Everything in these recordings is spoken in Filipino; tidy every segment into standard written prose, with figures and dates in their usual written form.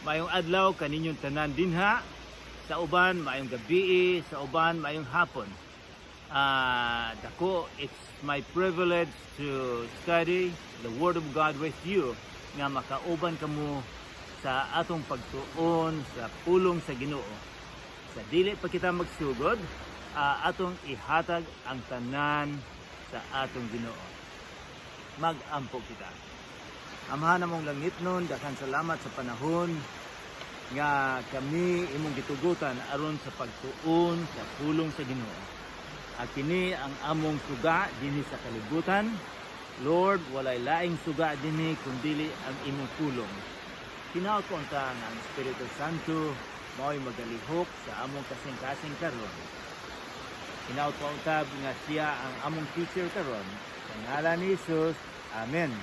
Maayong adlaw kaninyong tanan dinha, sa uban maayong gabi, sa uban maayong hapon. Dako, it's my privilege to study the Word of God with you nga makauban kamo sa atong pagtuon sa pulong sa Ginoo. Sa dili pa kita magsugod, atong ihatag ang tanan sa atong Ginoo. Mag-ampo kita. Amahan namong langit nun, daghang salamat sa panahon nga kami imong gitugutan aron sa pagtuon sa pulong sa Ginoo. At kini ang among suga dinhi sa kalibutan. Lord, walay laing suga dinhi kundi ang imong pulong. Hinaot ko ang Espiritu Santo mao'y magalihok sa among kasing-kasing karon. Hinaot ko ang nga siya ang among teacher karon. Sa ngalan ni Jesus, Amen.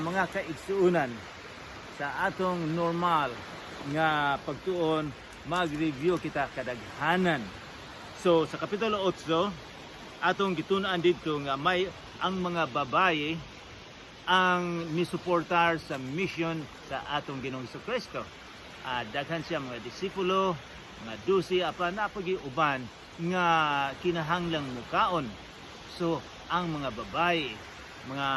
Mga kaigsuunan, sa atong normal nga pagtuon, mag-review kita kadaghanan. So sa Kapitulo 8, atong gitunaan dito nga may ang mga babaye ang nisuportar sa mission sa atong Ginoong Jesucristo. Daghan siya mga disipulo, mga 12, apa napagi uban nga kinahanglang mukaon. So ang mga babaye, mga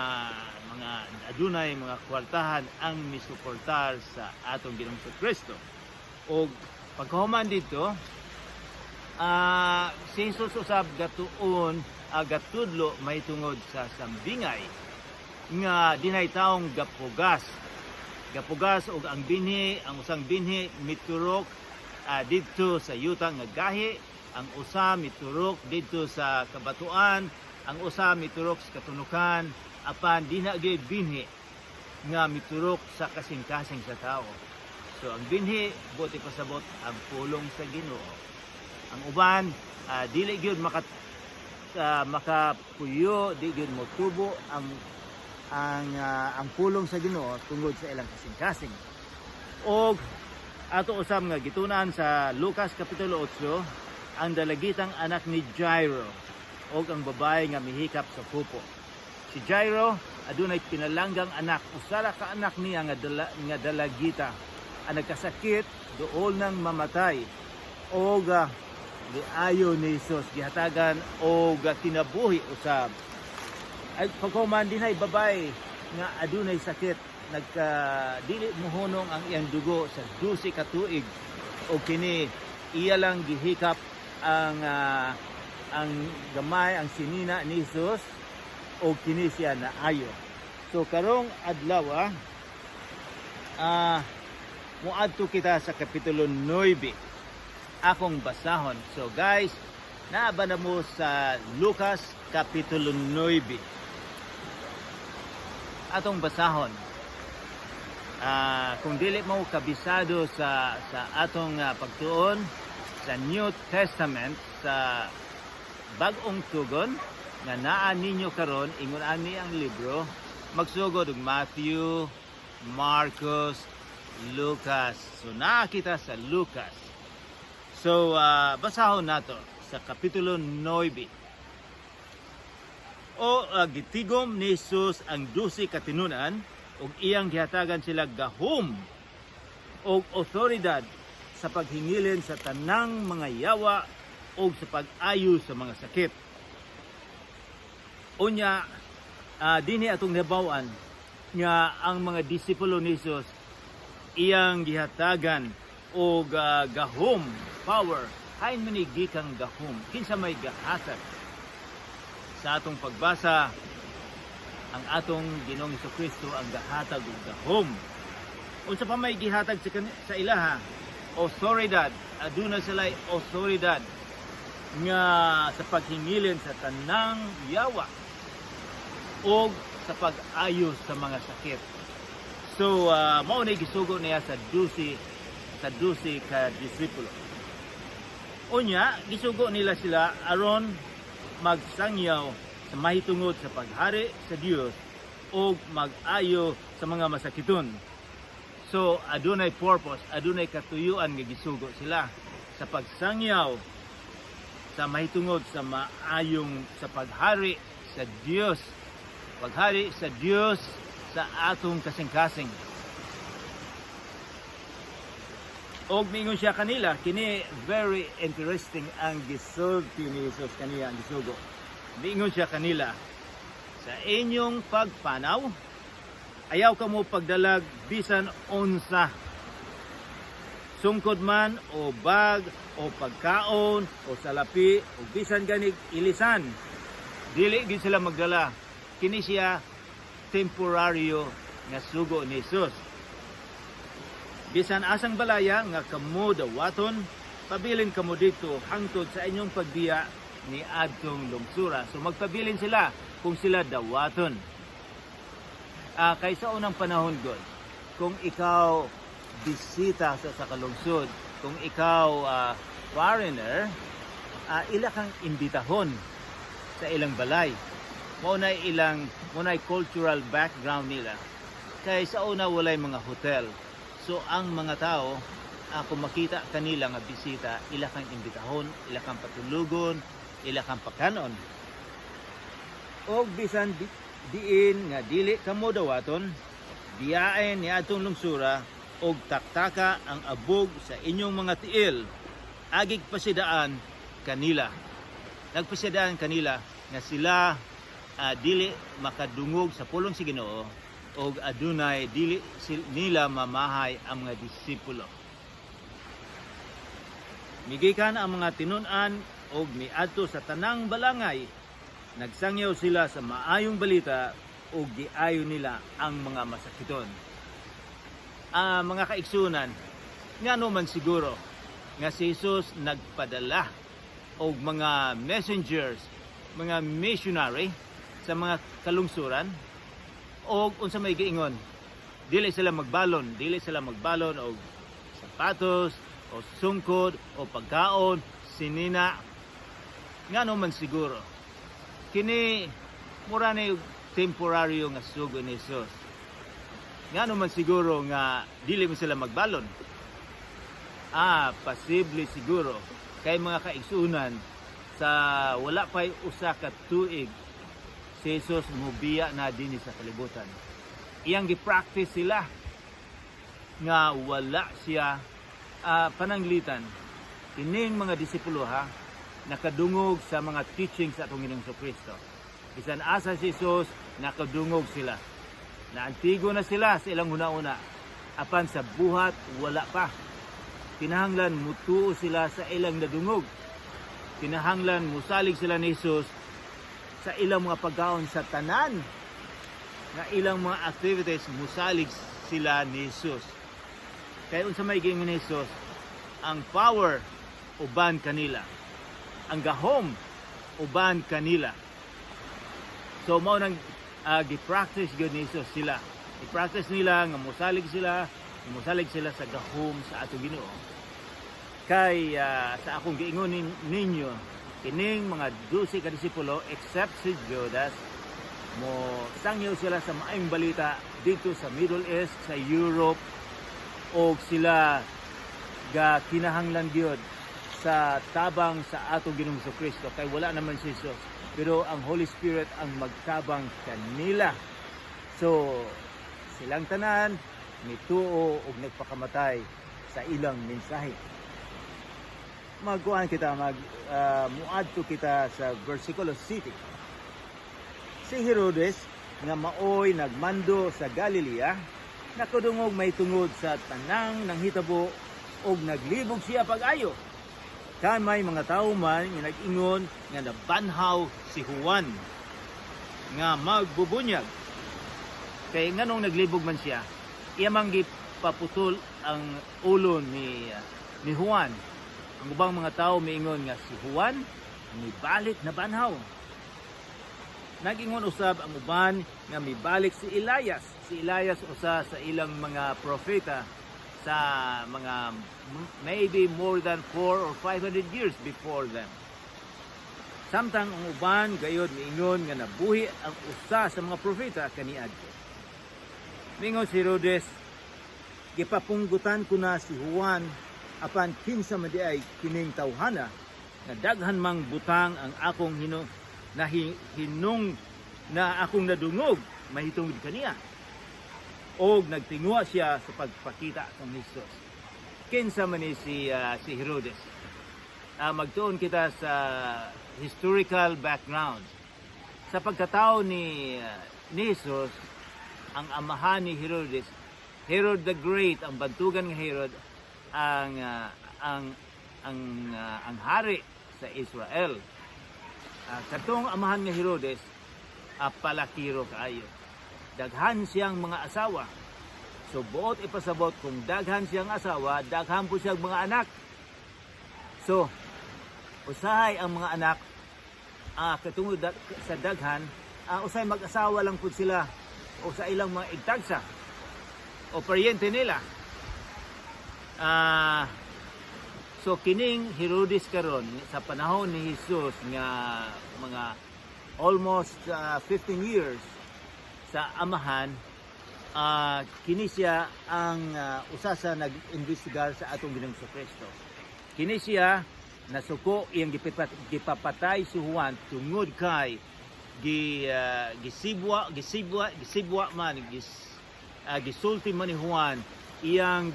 adunay mga kwartahan ang misuportar sa atong Ginoong Jesucristo. O pagkahuman dito, si Jesus usab gatuon gatudlo may tungod sa sambingay nga dinay taong gapugas og ang binhi, ang usang binhi miturok didto sa yuta nga gahi, ang usa miturok didto sa kabatuan, ang usa miturok sa katunukan, apan di na gyud binhi nga miturok sa kasing-kasing sa tao. So ang binhi buti pasabot ang pulong sa Ginoo. Ang uban dili gyud makapuyo, di gyud motubo ang pulong sa Ginoo tungod sa ilang kasing-kasing. Og ato usab nga gitunan sa Lucas Kapitulo 8 ang dalagitang anak ni Jairo og ang babae nga mihikap sa pupo. Si Jairo adunay pinalanggang anak, usara ka anak niya nga dalagita ang nagkasakit duol nang mamatay og giayo ni Jesus gihatagan og kinabuhi usab. Ay pagkuman dinay babae nga adunay sakit, dili mohunong ang iyang dugo sa 12 ka tuig og kini iya lang gihikap ang gamay, ang sinina ni Jesus o kini siya na ayo. So karong adlaw muadto kita sa Kapitulo 9 akong basahon. So guys, naaba na mo sa Lucas Kapitulo 9 atong basahon. Kung dili mo kabisado sa atong pagtuon sa New Testament, sa Bag-ong Tugon nga naa ninyo karon, ingon ani ang libro, magsugod og Matthew, Marcos, Lucas. So naa kita sa Lucas. So basahon nato sa Kapitulo 9. Gitigom ni Jesus ang 12 katinunan ug iyang gihatagan sila gahom og otoridad sa paghingilin sa tanang mga yawa o sa pag-ayo sa mga sakit. Unya, dinhi atong nabaw-an nga ang mga disipulo ni Jesus iyang gihatagan o gahom, power. Hain man gikang gahom, kinsa may gahatag. Sa atong pagbasa, ang atong Ginoong Jesucristo ang gahatag og gahom. Unsa pa may gihatag sa ilaha? Otoridad, aduna sila otoridad nga sa paghingilin sa tanang yawa o sa pag-ayos sa mga sakit. So mao na gisugo niya sa 12 ka disipulo. Unya gisugo nila sila aron magsangyaw sa mahitungod sa paghari sa Dios o mag-ayo sa mga masakiton. So adunay purpose, adunay katuyuan nga gisugo sila sa pagsangyaw sa mahitungod sa maayong sa paghari sa Dios. Paghari sa Dios sa atong kasing-kasing. Og miingon siya kanila, kini very interesting ang gisulti ni Jesus kaniya ang gisugo. Miingon siya kanila, sa inyong pagpanaw, ayaw ka mo pagdalag bisan unsa. Sungkod man o bag o pagkaon o salapi o bisan ganig ilisan. Dili gid sila magdala. Kini siya temporaryo nga sugo ni Jesus. Bisan asang balaya nga kamo dawaton, pabilin kamo dito hangtod sa inyong pagbiya ni adtong lungsura. So magpabilin sila kung sila dawaton. Kaysa unang panahon god, kung ikaw bisita sa kalungsod, kung ikaw foreigner, ila kang imbitahon sa ilang balay. Maunay cultural background nila. Kay sa una walay mga hotel. So ang mga tao, kung makita kanila nga bisita, ila kang imbitahon, ila kang patulugon, ila kang pagkanon. O bisan diin nga dili kamo dawaton, biyaen ni atong lungsura og taktaka ang abog sa inyong mga tiil, agig pasidaan kanila. Nagpasidaan kanila nga sila dili makadungog sa pulong sa Ginoo og adunay dili nila mamahay ang mga disipulo. Migikan ang mga tinun-an og miadto sa tanang balangay, nagsangyaw sila sa maayong balita og giayo nila ang mga masakiton. Mga kaigsunan, ngano man siguro nga si Jesus nagpadala og mga messengers, mga missionary sa mga kalungsuran, o unsa may giingon, dili sila magbalon og sapatos o sungkod o pagkaon sinina. Ngano man siguro kini mura na temporaryo nga sugo ni Jesus. Ngano man siguro nga dili mo sila magbalon. Posible siguro kay mga kaigsunan sa wala pay usa ka tuig si Jesus mubiya na dinhi sa kalibutan. Iyang gi-practice sila nga wala siya pananglitan. Kining mga disipulo nakadungog sa mga teachings sa atong Ginoong Kristo. Bisan asa si Jesus, nakadungog sila. Naantigo na sila sa ilang una-una. Apan sa buhat, wala pa. Kinahanglan mutuo sila sa ilang nadungog. Kinahanglan musalig sila ni Jesus sa ilang mga pagkaon sa tanan, na ilang mga activities musalig sila ni Jesus. Kaya unsa may giingon ni Jesus, ang power uban kanila, ang gahom uban kanila. So mao nang gi-practice gyud ni Jesus sila. I-practice nila nga musalig sila sa gahom sa ato Ginoo. Kay sa akong giingon ninyo, kining mga 12 ka disipulo except si Judas, mo sangyaw sila sa maayong balita dito sa Middle East, sa Europe, o sila ga kinahanglan gyud sa tabang sa atong Ginoong Kristo. Kay wala naman si Jesus, pero ang Holy Spirit ang magtabang kanila. So silang tanan mituo og nagpakamatay sa ilang mensahe. Muadto kita sa versikulo 7. Si Herodes nga maoy nagmando sa Galilea, nakadungog may tungod sa tanang nang hitabo og naglibog siya pag-ayo. Kan may mga tao man nga nag-ingon nga nabanhaw si Juan nga magbubunyag. Kay nganong naglibog man siya, iya man gipaputol ang ulo ni Juan. Ang ubang mga tao miingon nga si Juan mibalik na banhaw. Nag-ingon usab ang uban nga mibalik si Elias. Si Elias usa sa ilang mga propeta sa mga maybe more than 400 or 500 years before them. Samtang ang uban gayod miingon nga nabuhi ang usa sa mga propeta kaniadto. Miingon si Herodes, gipapunggutan ko na si Juan apan kinsa man di ay kining tawhana na daghan mang butang ang akong hinung na akong nadungog mahitungod kaniya. Og nagtingwa siya sa pagpakita ng Jesus. kinsa man ni si Herodes. Magtuon kita sa historical background. Sa pagkatao ni Jesus, ang amahan ni Herodes, Herod the Great, ang bantugan ng Herod, ang hari sa Israel. Katong amahan nga Herodes, palakiro kaayo. Daghan siyang mga asawa. So buot ipasabot kung daghan siyang asawa, daghan po siyang mga anak. So usahay ang mga anak katungod sa daghan, usahay mag-asawa lang po sila o sa ilang mga igtagsa o paryente nila. So kining Herodes karon sa panahon ni Jesus nga mga almost 15 years sa amahan, kini siya ang usa sa nag-investigar sa atong Ginoong Kristo. Kini siya nasuko iyang gipapatay si Juan tungod kay gisibwa gisulti man ni Juan iyang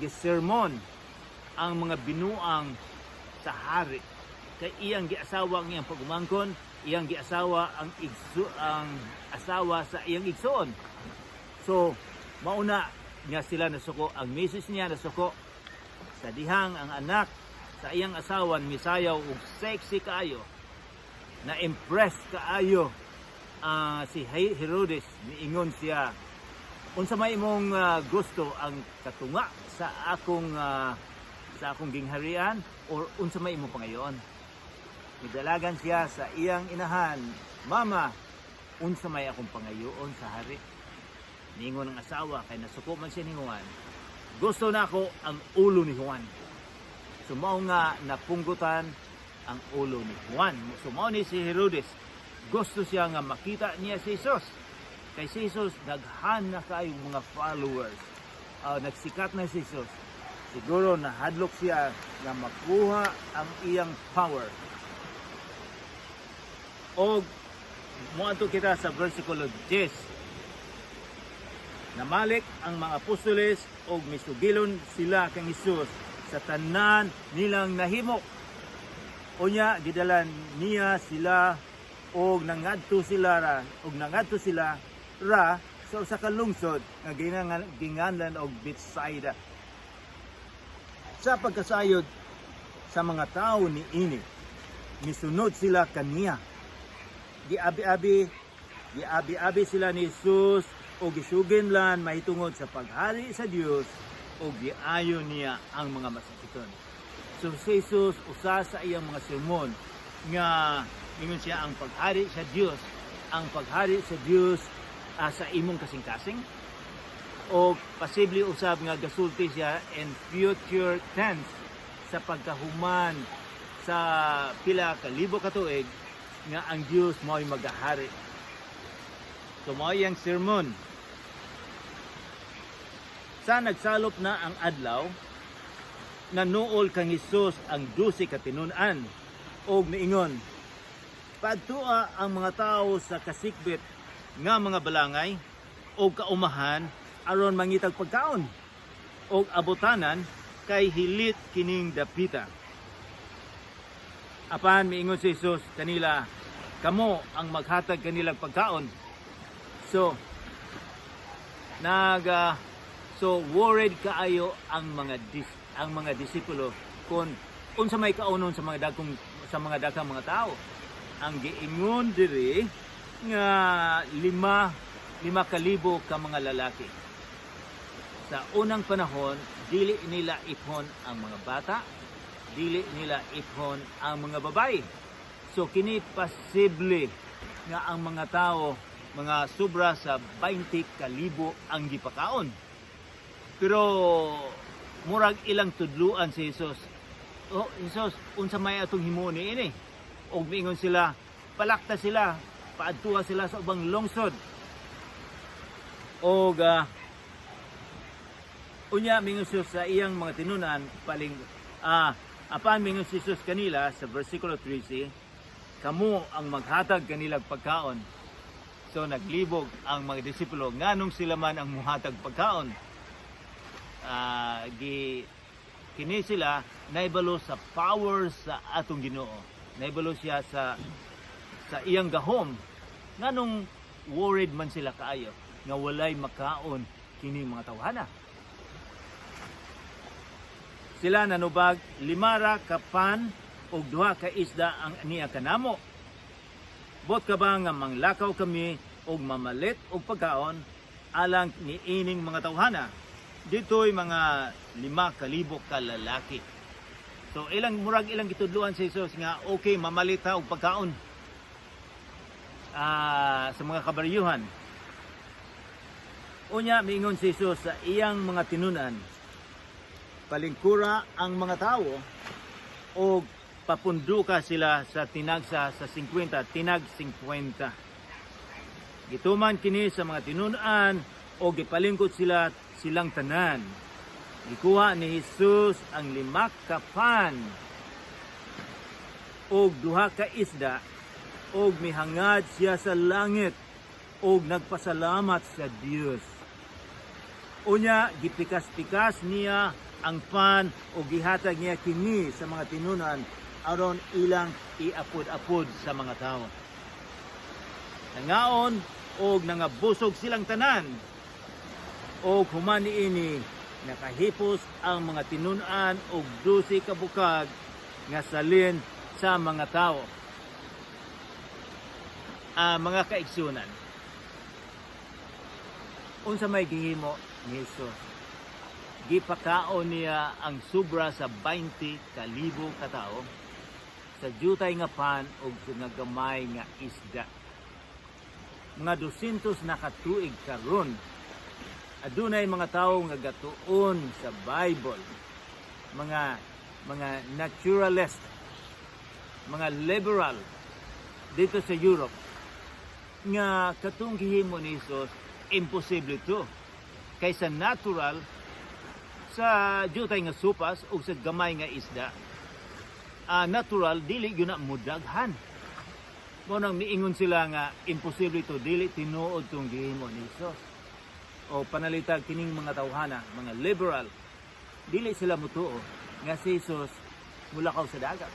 gisermon ang mga binuang sa hari kay iyang giasawa ang iyang pagumangkon, iyang giasawa ang asawa sa iyang igsoon. So mauna nga sila nasuko, ang misis niya nasuko sa dihang ang anak sa iyang asawan misayaw og sexy kaayo, na impress kaayo si Herodes. Niingon siya, unsa may imong gusto, ang katunga sa akong gingharian or unsa may imong pangayoon? Nidalagan siya sa iyang inahan, mama, unsa may akong pangayoon sa hari? Niingon ang asawa kay nasuko man siya ni Juan, gusto na ako ang ulo ni Juan. So mao nga napunggutan ang ulo ni Juan. So mao ni si Herodes, gusto siya nga makita niya si Jesus. Kay si Jesus daghan na kayong mga followers. Nagsikat na si Jesus. Siguro nahadlok siya nga makuha ang iyang power. O moadto kita sa versikulo 10. Namalik ang mga apostoles og misugilon sila kang Hesus sa tanan nilang nahimo. Unya gidalan niya sila og nangadto sila ra sa usa ka lungsod nga ginganlan og Bethsaida. Sa pagkasayod sa mga tao ni ini, misunod sila kaniya. Giabi-abi sila ni Jesus o gisugin lan mahitungod sa paghari sa Dios o giayo niya ang mga masakiton. So si Jesus usa sa iyang mga sermon nga ingon siya ang paghari sa Dios, ang paghari sa Dios sa imong kasing-kasing, o posible usab nga gasulti siya in future tense sa pagkahuman sa pila ka libo ka tuig nga ang Dios mao'y magahari. So mao yang sermon. Sa nagsalop na ang adlaw, nanuol kang Hesus ang 12 katinun-an og niingon, padtua ang mga tao sa kasikbit nga mga balangay o kaumahan aron mangitag pagkaon og abutanan kay hilit kining dapita. Apan miingon si Jesus kanila, kamo ang maghatag kanilang pagkaon. So worried kaayo ang mga disipulo kung unsa may kaunon sa mga daghang mga tao. Ang giingon diri nga 5,000 ka mga lalaki. Sa unang panahon, dili nila ipon ang mga bata, dili nila ipon ang mga babae. So kini posible nga ang mga tao, mga sobra sa 20,000 ang gipakaon. Pero murag ilang tudluan si Jesus. Oh, Jesus, unsa may atong himuon ini? Og miingon sila, palakta sila, paadtuha sila sa ubang lungsod. Og unya miingon sa iyang mga tinunan paling apan miingon si Jesus kanila sa versikulo 13, kamo ang maghatag kanilang pagkaon. So naglibog ang mga disipulo nganong sila man ang muhatag pagkaon. kini sila naibalo sa power sa atong Ginoo. Naibalo siya sa iyang gahom nganong worried man sila kaayo nga walay makaon kini mga tawhana. Sila nanubag 5 ka pan ug 2 ka isda ang niya kanamo. Bot ka ba nga manglakaw kami og mamalit og pagkaon alang niining mga tawhana? Dito'y mga 5,000 ka lalaki. So murag ilang gitudluan sa Jesus nga okay mamalit ta og pagkaon sa mga kabaryuhan. Unya miingon si Jesus sa iyang mga tinunan, palingkura ang mga tao o papunduka sila sa tinagsa sa 50, tinag 50. Gituman kini sa mga tinunan o gipalingkod silang tanan. Gikuha ni Jesus ang 5 ka pan o 2 ka isda o mihangad siya sa langit o nagpasalamat sa Dios. Unya gipikas-pikas niya ang pan o gihatag niya kini sa mga tinunan aron ilang iapod-apod sa mga tao. Nangaon og nangabusog silang tanan og human niini nakahipos ang mga tinunan og 12 ka bukag nga salin sa mga tao. Mga kaigsunan, unsa may gihimo ni Jesus? Gipakaon niya ang sobra sa 20,000 ka tao sa jutay nga pan ug nga gamay nga isda. Mga 200 na katuig karon. Adunay mga tawo nga gatuon sa Bible. Mga naturalist, mga liberal dito sa Europe nga katong gihimo ni Jesus imposible to. Kaysa natural sa jutay nga supas o sa gamay nga isda, natural dili gyud na mudaghan. Mo nang miingon sila nga imposible to, dili tinuod tong gihimo ni Jesus. O panalitag kining mga tawhana, mga liberal, dili sila mutuo nga si Jesus mulakaw sa dagat.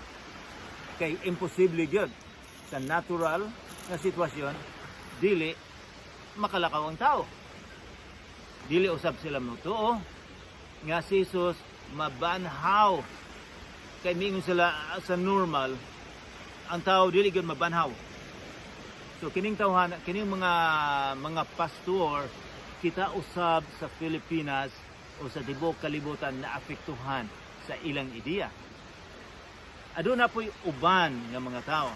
Kay imposible gyud sa natural nga sitwasyon dili makalakaw ang tao. Dili usab sila mutuo nga si Jesus mabanhaw. Kay mingon sila sa normal ang tao dili gyud mabanhaw. So kining tawhana, kining mga pastor kita usab sa Pilipinas o sa tibuok kalibutan na apektuhan sa ilang ideya. Aduna po'y uban nga mga tao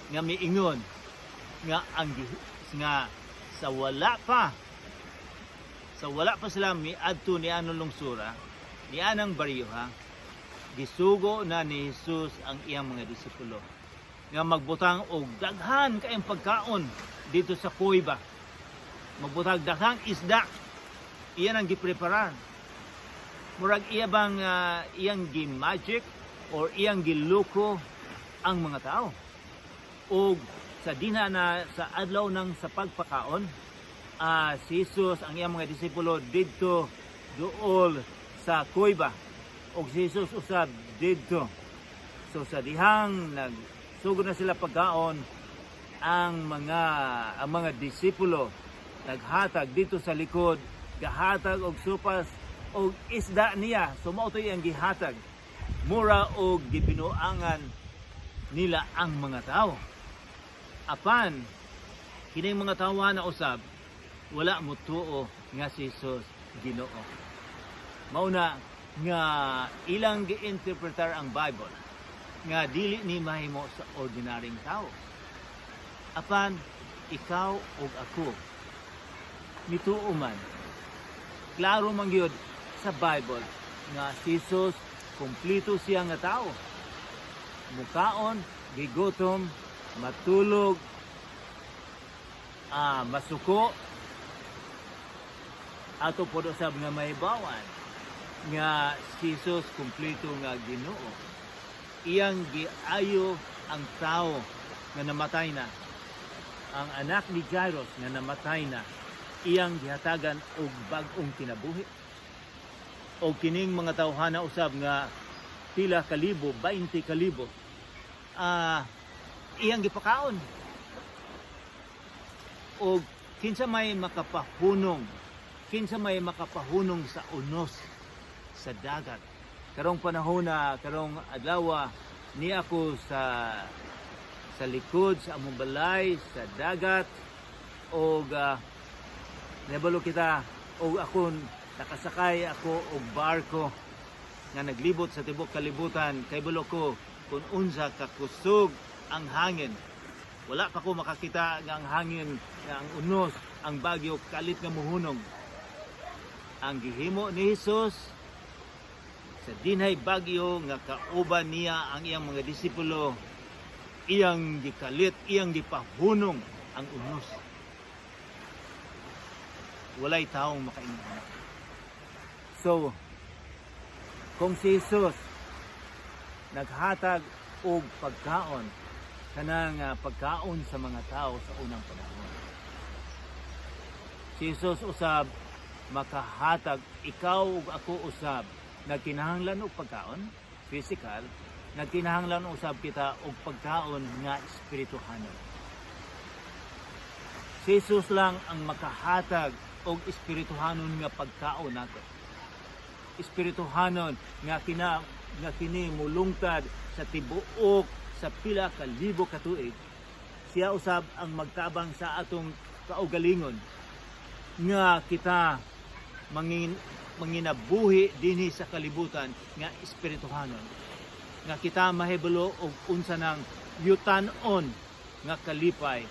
nga miingon nga sa wala pa sila miadto ni anong lungsura, ni anang baryoha, gisugo na ni Jesus ang iyang mga disipulo nga magbutang og daghan kayong pagkaon dito sa kuweba. Magbutang daghang isda. Iyan ang gipreparar. Murag iya bang iyang gi-magic or iyang giluko ang mga tao. O sa dinha na sa adlaw ng sa pagpakaon, si Jesus ang iyang mga disipulo didto duol sa kuweba. O si Jesus usab didto. So sa dihang nagsugod na sila pagkaon, ang mga disipulo naghatag dito sa likod, gahatag og supas og isda niya. So mao to iyang gihatag. Mura og gibinuangan nila ang mga tao. Apan kining mga tawa na usab wala mutuo nga si Jesus Ginoo. Mauna nga ilang giinterpretar ang Bible nga dili ni mahimo sa ordinaryong tao. Apan ikaw ug ako mituo man. Klaro man gyud sa Bible nga si Jesus kumplito siya nga tao. Mukaon, gigutom, matulog, masuko, ato po usab nga mahibawan nga si Jesus kumplito nga Ginoo. Iyang giayo ang tao nga namatay na. Ang anak ni Jairus nga namatay na, iyang gihatagan og bag-ong kinabuhi. o kining mga tawhana usab nga pila kalibo, 20 kalibo, iyang gipakaon. O kinsa may makapahunong sa unos sa dagat. Karong panahon na, karong adlaw ni ako sa likod sa among balay sa dagat, o nabalo kita, o ako nakasakay ako og barko nga naglibot sa tibok kalibutan. Kay bulo ko kung unsa kakusog ang hangin. Wala pa ko makakita nga ang hangin, nga ang unos, ang bagyo kalit nga muhunog. Ang gihimo ni Hesus sa dinhay bagyo nga kauban niya ang iyang mga disipulo, iyang gikalit, iyang gipahunong ang unos. Walay taong makaingon. So, kung si Jesus naghatag og pagkaon, kanang pagkaon sa mga tao sa unang panahon, si Jesus usab makahatag ikaw ug ako usab. Nagkinahanglan og pagkaon physical, nagkinahanglan usab kita og pagkaon nga espirituhanon. Si Jesus lang ang makahatag og espirituhanon nga pagkaon nato. Espirituhanon nga kini mulungtad sa tibuok sa pila ka libo ka tuig. Siya usab ang magtabang sa atong kaugalingon nga kita manginabuhi dinhi sa kalibutan nga espirituhanon, nga kita mahibalo og unsa nang yutan-on nga kalipay,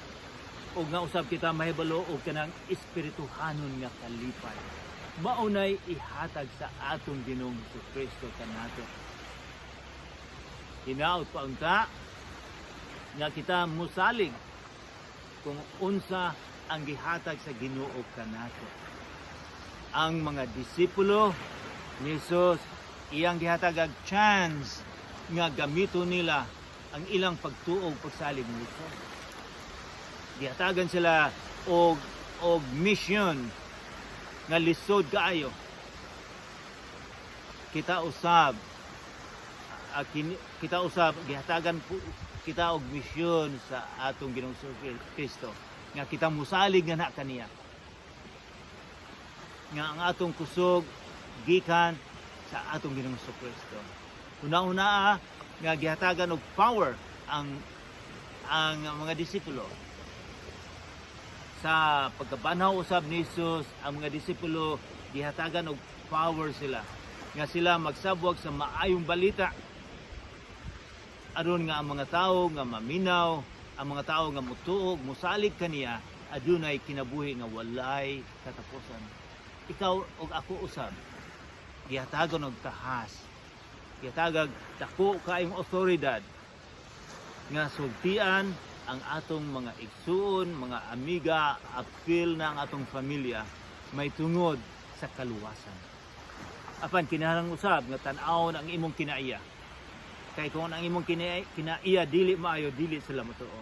o nga usab kita mahibalo og kanang espirituhanon nga kalipay. Maunay ihatag sa atong Ginoong Jesucristo kanato. Hinaot pa unta nga kita musalig kung unsa ang gihatag sa Ginoo kanato. Ang mga disipulo ni Jesus, iyang gihatag og chance nga gamiton nila ang ilang pagtuo pagsalig ni Jesus. Gihatagan sila og mission nga lisod kaayo. Kita usab gihatagan kita og misyon sa atong Ginoong Kristo nga kita musalig nga na kaniya, nga ang atong kusog gikan sa atong Ginoong Kristo. Una-una nga gihatagan og power ang mga disipulo. Sa pagkabanaw usab ni Jesus, ang mga disipulo gihatagan og power sila, nga sila magsabwag sa maayong balita, aron nga ang mga tao nga maminaw, ang mga tao nga mutuog, musalig kaniya, adunay kinabuhi nga walay katapusan. Ikaw og ako usab gihatagan og tahas, gihatagag dako kaayong otoridad nga sultian ang atong mga igsuon, mga amiga, apil na ang atong pamilya may tungod sa kaluwasan. Apan kinahanglan usab nga tan-awon ang imong kinaiya. Kay kung ang imong kinaiya dili maayo, dili sila matuo.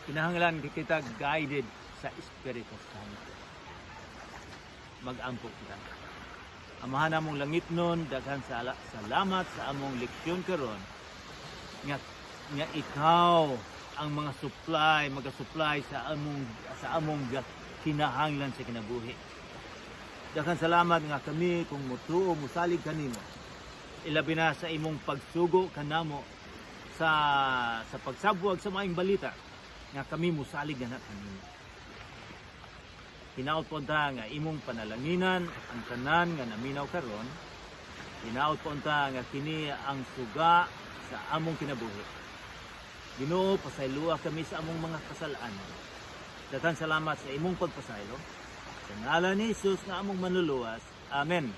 Kinahanglan kita guided sa Espiritu Santo. Mag-ampo kita. Amahan namong langit nun, daghan salamat sa among leksyon karon nga ikaw ang mag-supply sa among kinahanglan sa kinabuhi. Daghan salamat nga kami kung mutuo musalig kanimo. Ilabi na sa imong pagsugo kanamo sa pagsabwag sa maayong balita nga kami musalig na kanimo. Hinaot po nga imong panalanginan ang tanan nga naminaw karon. Hinaot po nga kini ang suga sa among kinabuhi. Ginoo, pasayloa kami sa among mga kasalanan. Daghan salamat sa imong pagpasaylo. Sa ngalan ni Jesus nga among manluluwas. Amen.